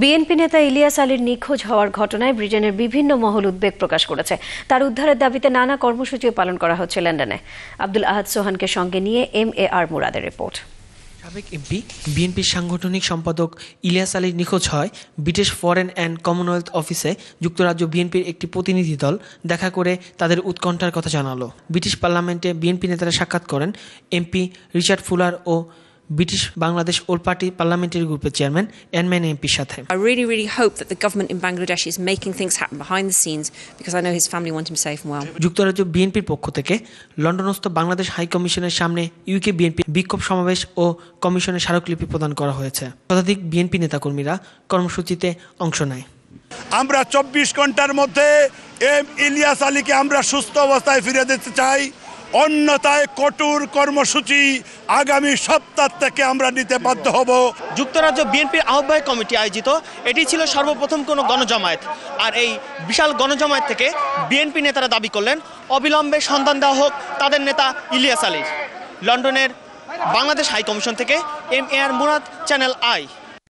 BNP নেতা ইলিয়াস আলীর নিখোঁজ হওয়ার ঘটনায় ব্রিটেনের বিভিন্ন মহল উদ্বেগ প্রকাশ করেছে। তার উদ্ধারের দাবিতে নানা কর্মসূচিও পালন করা হচ্ছে লন্ডনে। আব্দুল আহাদ সোহানকে সঙ্গে নিয়ে MAR মুরাদের রিপোর্ট। সাবেক এমপি, বিএনপির সাংগঠনিক সম্পাদক ইলিয়াস আলীর নিখোঁজ হয় ব্রিটিশ ফরেন অ্যান্ড কমনওয়েলথ অফিসে যুক্তরাজ্য বিএনপির একটি প্রতিনিধি দল দেখা করে তাদের উৎকণ্ঠার কথা জানালো। ব্রিটিশ পার্লামেন্টে বিএনপি নেতারা সাক্ষাৎ করেন এমপি রিচার্ড ফুলার ও ব্রিটিশ বাংলাদেশ ওল পার্টি পার্লামেন্টারি গ্রুপের চেয়ারম্যান এনম্যান এমপির সাথে। I really hope that the government in Bangladesh is making things happen behind the scenes because I know his family want him safe and well. যুক্তরাজ্য বিএনপির পক্ষ থেকে লন্ডনস্থ Bangladesh high কমিশনের সামনে ইউকে বিএনপি বিক্ষোভ সমাবেশ ও কমিশনের স্মারকলিপি প্রদান করা হয়েছে। শতাধিক বিএনপি নেতাকর্মীরা কর্মসূচিতে অংশ নেয়। আমরা 24 ঘন্টার মধ্যে ইলিয়াস আলীকে আমরা সুস্থ অবস্থায় ফিরে দিতে চাই, অন্যথায় কঠোর কর্মসূচি আগামী সপ্তাহ থেকে আমরা নিতে বাধ্য হব। যুক্তরাজ্য বিএনপির আহ্বায়ক কমিটি আয়োজিত এটি ছিল সর্বপ্রথম কোনো গণজমায়েত। আর এই বিশাল গণজমায়েত থেকে বিএনপি নেতারা দাবি করলেন অবিলম্বে সন্ধান দেওয়া হোক তাদের নেতা ইলিয়াস আলীর। লন্ডনের বাংলাদেশ হাই কমিশন থেকে MAR মুরাদ, চ্যানেল I।